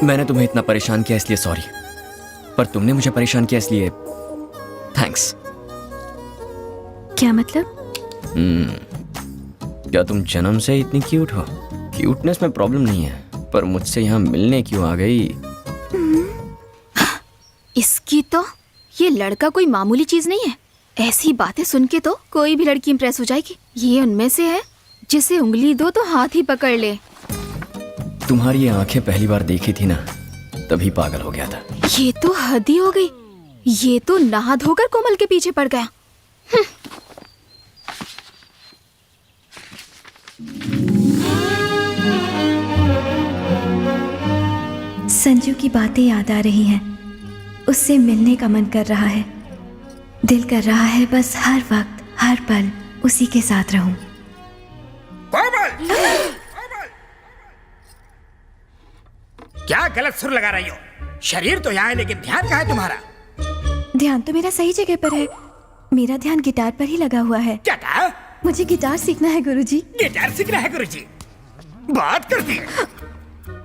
मैंने तुम्हें इतना परेशान किया इसलिए सॉरी, पर तुमने मुझे परेशान किया इसलिए थैंक्स। क्या मतलब? क्या तुम जन्म से इतनी क्यूट हो? क्यूटनेस में प्रॉब्लम नहीं है, पर मुझसे यहाँ मिलने क्यों आ गई? इसकी तो ये लड़का कोई मामूली चीज नहीं है। ऐसी बातें सुन के तो कोई भी लड़की इंप्रेस हो जाएगी। ये उनमें से है जिसे उंगली दो तो हाथ ही पकड़ ले। तुम्हारी ये आंखें पहली बार देखी थी ना, तभी पागल हो गया था। ये तो हद ही हो गई। ये तो नहा धोकर कोमल के पीछे पड़ गया। संजू की बातें याद आ रही हैं। उससे मिलने का मन कर रहा है। दिल कर रहा है बस हर वक्त हर पल उसी के साथ रहूं। क्या गलत सुर लगा रही हो? शरीर तो यहाँ है लेकिन ध्यान कहाँ है तुम्हारा? ध्यान तो मेरा सही जगह पर है। मेरा ध्यान गिटार पर ही लगा हुआ है। क्या कहा? मुझे गिटार सीखना है गुरुजी। गिटार सीखना है गुरुजी? बात करती है।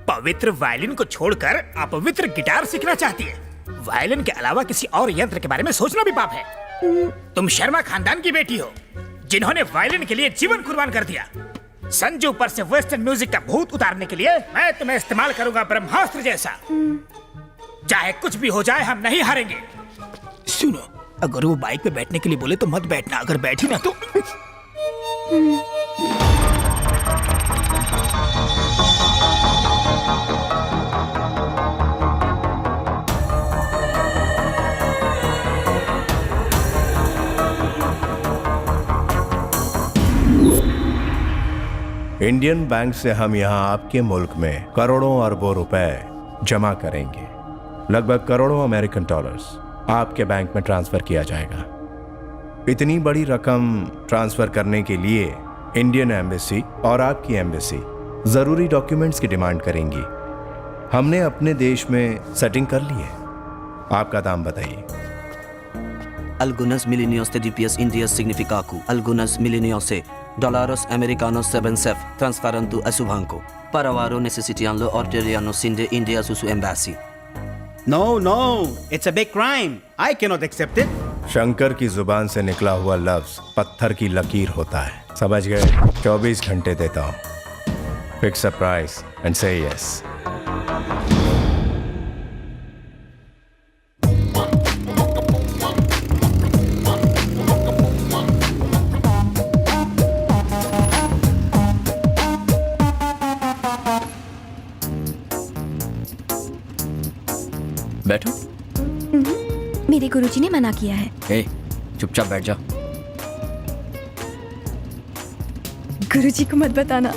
पवित्र वायलिन को छोड़कर अपवित्र गिटार सीखना चाहती है। वायलिन के अलावा किसी और यंत्र के बारे में सोचना भी पाप है। तुम शर्मा खानदान की बेटी हो, जिन्होंने वायलिन के लिए जीवन कुर्बान कर दिया। संजू पर से वेस्टर्न म्यूजिक का भूत उतारने के लिए मैं तुम्हें इस्तेमाल करूंगा ब्रह्मास्त्र जैसा। चाहे कुछ भी हो जाए, हम नहीं हारेंगे। सुनो, अगर वो बाइक पे बैठने के लिए बोले तो मत बैठना, अगर बैठी ना तो। इंडियन बैंक से हम यहाँ आपके मुल्क में करोड़ों अरबों रुपए जमा करेंगे। लगभग करोड़ों अमेरिकन डॉलर्स आपके बैंक में ट्रांसफर किया जाएगा। इतनी बड़ी रकम ट्रांसफर करने के लिए इंडियन एम्बेसी और आपकी एम्बेसी जरूरी डॉक्यूमेंट्स की डिमांड करेंगी। हमने अपने देश में सेटिंग कर ली है। आपका दाम बताइए। Algunas milenios de DPS India significaku. Algunas milenios dólares americanos 7 transferando a su banco. Para varo necesitando orderiano sinde India su embassy. No, it's a big crime. I cannot accept it. Shankar की जुबान से निकला हुआ लफ्ज पत्थर की लकीर होता है। समझ गए? 24 घंटे देता हूँ। फिक्स अ प्राइस एंड से यस। बैठो। मेरे गुरुजी ने मना किया है। ए, चुपचाप बैठ जा। गुरुजी को मत बताना।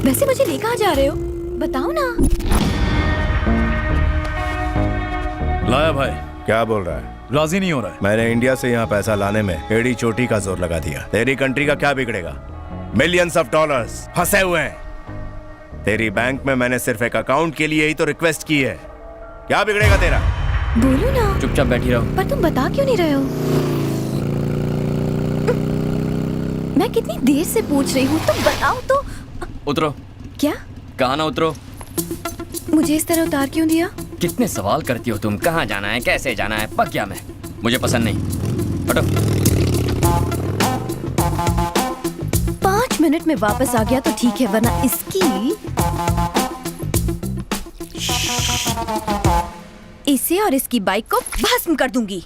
वैसे मुझे ले कहाँ जा रहे हो? बताओ ना। लाया भाई। क्या बोल रहा है? राजी नहीं हो रहा है। मैंने इंडिया से यहाँ पैसा लाने में एड़ी चोटी का जोर लगा दिया। तेरी कंट्री का क्या बिगड़ेगा? मिलियंस ऑफ डॉलर्स फंसे हुए हैं। तेरी बैंक में मैंने सिर्फ एक अकाउंट के लिए ही तो रिक्वेस्ट की है। क्या बिगड़ेगा तेरा? बोलो ना। चुपचाप बैठी रहो। पर तुम बता क्यों नहीं रहे हो? मैं कितनी देर से पूछ रही हूँ, तुम बताओ तो। उतरो। क्या? कहाँ ना उतरो। मुझे इस तरह उतार क्यों दिया? कितने सवाल करती हो तुम? कहाँ जाना है, कैसे जाना है? पक गया मैं, मुझे पसंद नहीं। हटो। 5 मिनट में वापस आ गया तो ठीक है, वरना इसकी इसे और इसकी बाइक को भस्म कर दूंगी।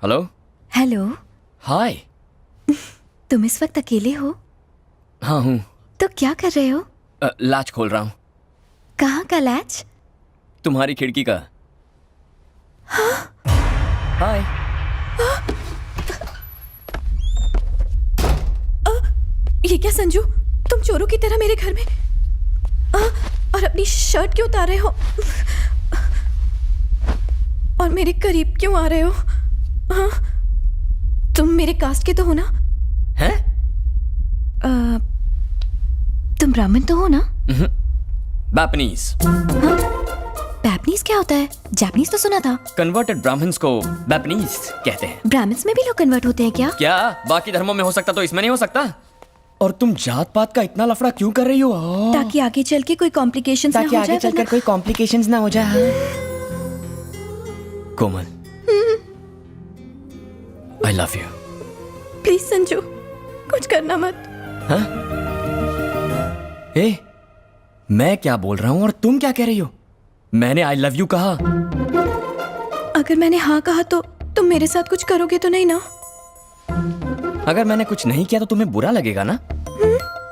हेलो। हेलो। हाय। तुम इस वक्त अकेले हो? हाँ हूँ। तो क्या कर रहे हो? लाच खोल रहा हूँ। कहाँ का लैच? तुम्हारी खिड़की का। हाय। ये क्या संजू, तुम चोरों की तरह मेरे घर में और अपनी शर्ट क्यों उतार रहे हो और मेरे करीब क्यों आ रहे हो? तुम मेरे कास्ट के तो हो ना? हैं? तुम ब्राह्मण तो हो ना? बैपनीज। बैपनीज क्या होता है? जापानीज तो सुना था। कन्वर्टेड ब्राह्मण्स को बैपनीज कहते हैं। ब्राह्मण्स में भी लोग कन्वर्ट होते हैं क्या? क्या बाकी धर्मों में हो सकता तो इसमें नहीं हो सकता? और तुम जात पात का इतना लफड़ा क्यों कर रही हो? ताकि आगे चल के कोई कॉम्प्लिकेशंस ना हो जाए। चलकर कोई कॉम्प्लिकेशंस ना हो जाए। Komal, I love you. Please Sanju, कुछ करना मत। हाँ? ए, मैं क्या बोल रहा हूँ और तुम क्या कह रही हो? मैंने आई लव यू कहा। अगर मैंने हाँ कहा तो तुम मेरे साथ कुछ करोगे तो नहीं ना? अगर मैंने कुछ नहीं किया तो तुम्हें बुरा लगेगा ना?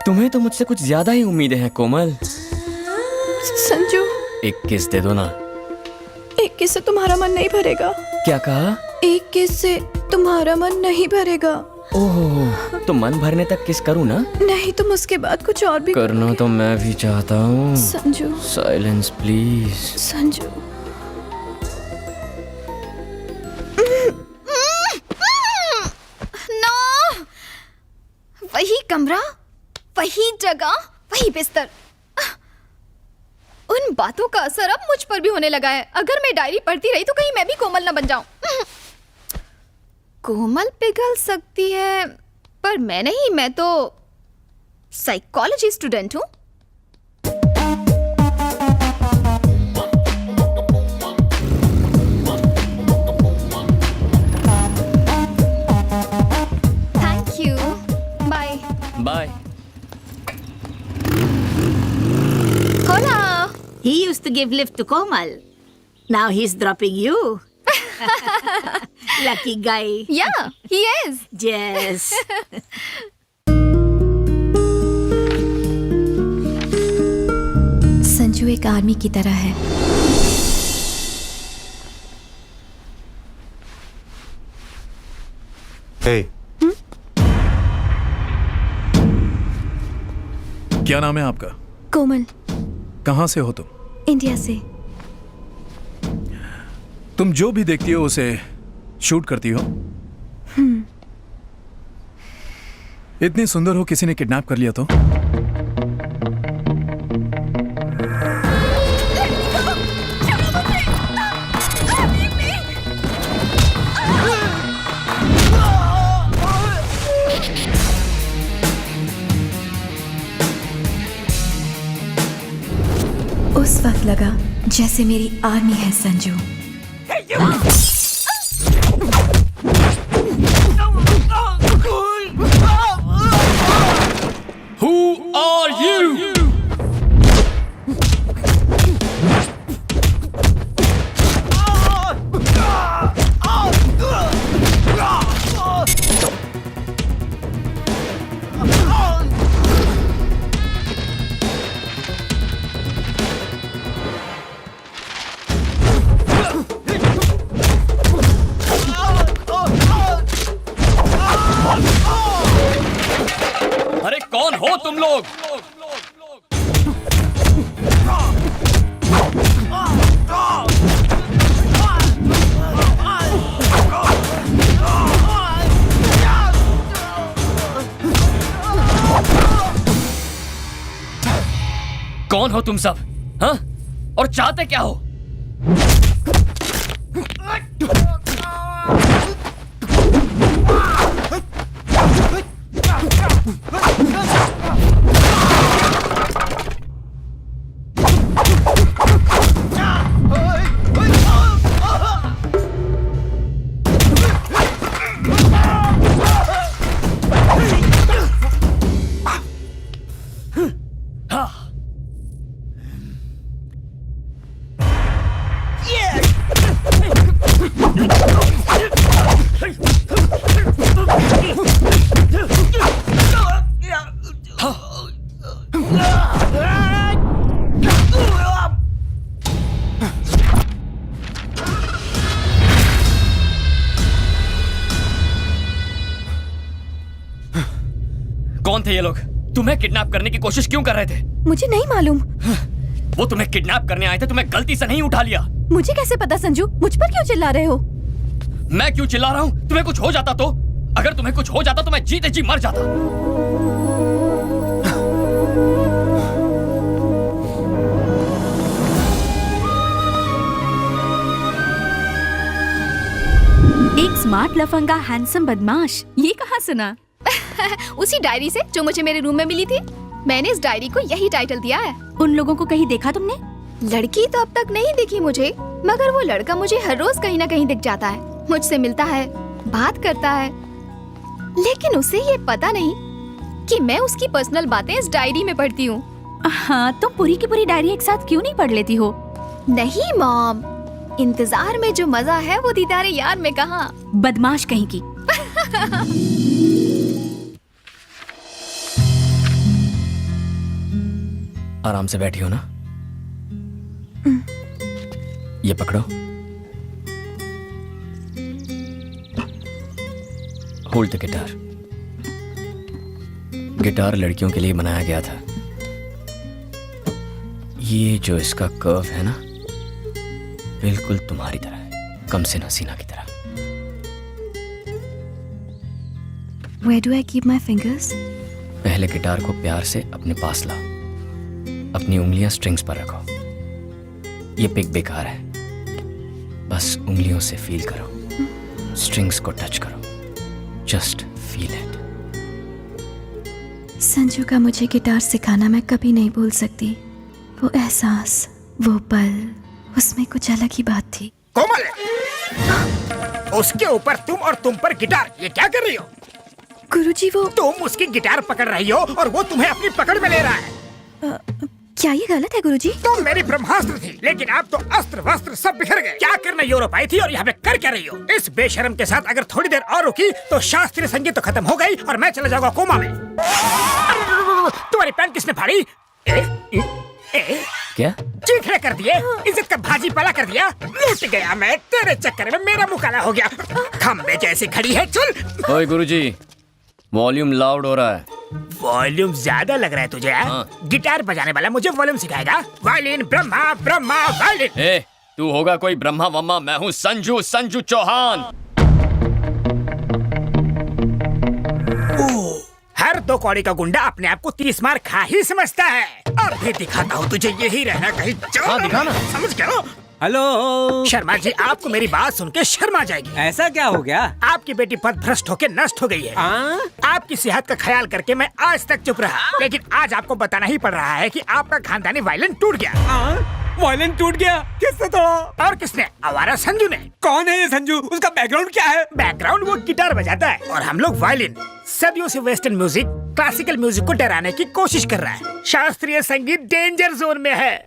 तुम्हें तो मुझसे कुछ ज्यादा ही उम्मीदें हैं कोमल। संजू, एक किस दे दो ना। एक किस से तुम्हारा मन नहीं भरेगा। क्या कहा? एक किस से तुम्हारा मन नहीं भरेगा। ओह, तो मन भरने तक किस करूँ ना? नहीं, तुम उसके बाद कुछ और भी करना तो मैं भी चाहता हूँ। Sanju, silence please. Sanju. No, वही कमरा, वही जगह, वही बिस्तर। उन बातों का असर अब मुझ पर भी होने लगा है। अगर मैं डायरी पढ़ती रही तो कहीं मैं भी कोमल न बन जाऊं। कोमल पिघल सकती है पर मैं नहीं, मैं तो साइकोलॉजी स्टूडेंट हूं। Thank you, bye bye. होला। He used to give lift to Komal. Now he's dropping you. Lucky guy. Yeah, he is. Yes. Sanju एक आर्मी की तरह है। Hey, क्या नाम है आपका? कोमल, कहाँ से हो तुम? इंडिया से। तुम जो भी देखती हो उसे शूट करती हो? इतनी सुंदर हो, किसी ने किडनैप कर लिया तो? उस वक्त लगा जैसे मेरी आर्मी है संजू। Who are you? अरे कौन हो तुम लोग? कौन हो तुम सब? हाँ? और चाहते क्या हो? कौन थे ये लोग? तुम्हें किडनैप करने की कोशिश क्यों कर रहे थे? मुझे नहीं मालूम। वो तुम्हें किडनैप करने आए थे, तुम्हें गलती से नहीं उठा लिया। मुझे कैसे पता संजू? मुझ पर क्यों चिल्ला रहे हो? मैं क्यों चिल्ला रहा हूँ? तुम्हें कुछ हो जाता तो? अगर तुम्हें कुछ हो जाता तो मैं जीते जी मर जाता। एक स्मार्ट लफंगा हैंडसम बदमाश, ये कहाँ सुना? उसी डायरी से जो मुझे मेरे रूम में मिली थी। मैंने इस डायरी को यही टाइटल दिया है। उन लोगों को कहीं देखा तुमने? लड़की तो अब तक नहीं दिखी मुझे, मगर वो लड़का मुझे हर रोज कहीं ना कहीं दिख जाता है। मुझसे मिलता है, बात करता है, लेकिन उसे ये पता नहीं कि मैं उसकी पर्सनल बातें इस डायरी में पढ़ती हूँ। हाँ, तुम पूरी की पूरी डायरी एक साथ क्यों नहीं पढ़ लेती हो? नहीं मॉम, इंतजार में जो मजा है वो दीदारे यार में कहाँ। बदमाश कहीं की। आराम से बैठी हो ना? ये पकड़ो। Hold the guitar. गिटार लड़कियों के लिए बनाया गया था। ये जो इसका कर्व है ना, बिल्कुल तुम्हारी तरह है, कम से हसीना की तरह। Where do I keep my fingers? पहले गिटार को प्यार से अपने पास लाओ, अपनी उंगलियां स्ट्रिंग्स पर रखो। ये पिक बेकार है, बस उंगलियों से फील करो, स्ट्रिंग्स को टच करो, जस्ट फील इट। संजू का मुझे गिटार सिखाना मैं कभी नहीं भूल सकती। वो एहसास, वो पल, उसमें कुछ अलग ही बात थी। कोमल, उसके ऊपर तुम और तुम पर गिटार, ये क्या कर रही हो? गुरुजी वो तुम उसकी गिटार पकड़ रही हो और वो तुम्हें अपनी पकड़ में ले रहा है। क्या ये गलत है गुरुजी? तुम मेरी ब्रह्मास्त्र थी, लेकिन आप तो अस्त्र वस्त्र सब बिखर गए। क्या करना यूरोप आई थी और यहाँ पे कर क्या रही हो? इस बेशरम के साथ अगर थोड़ी देर और रुकी तो शास्त्रीय संगीत तो खत्म हो गई और मैं चला जाऊंगा कोमा में। तुम्हारी पैंट किसने फाड़ी? क्या? चीखने कर दिए, इज्जत का भाजी पाला कर दिया। लूट गया मैं तेरे चक्कर में, मेरा मुँह काला हो गया। खम्बे जैसी खड़ी है, चल। ओए गुरुजी, वॉल्यूम लाउड हो रहा है। वॉल्यूम ज्यादा लग रहा है तुझे? गिटार बजाने वाला मुझे वॉल्यूम सिखाएगा? Violin Brahma, Brahma violin. ए, तू होगा कोई ब्रह्मा वम्मा, मैं हूँ संजू, संजू चौहान। हर दो कौड़ी का गुंडा अपने आप को 30 मार खा ही समझता है। अब भी दिखाता हूँ तुझे, यही रहना कहीं। हाँ, दिखाना। समझ गया? हेलो शर्मा जी, आपको मेरी बात सुन के शर्मा जाएगी। ऐसा क्या हो गया? आपकी बेटी पद भ्रष्ट होके नष्ट हो गई है। आपकी सेहत का ख्याल करके मैं आज तक चुप रहा, लेकिन आज आपको बताना ही पड़ रहा है कि आपका खानदानी वायलिन टूट गया। वायलिन टूट गया? किसने तोड़ा? और किसने? आवारा संजू ने। कौन है ये संजू? उसका बैकग्राउंड क्या है? बैकग्राउंड, वो गिटार बजाता है और हम लोग वायलिन। सदियों से वेस्टर्न म्यूजिक क्लासिकल म्यूजिक को डराने की कोशिश कर रहा है। शास्त्रीय संगीत डेंजर जोन में है।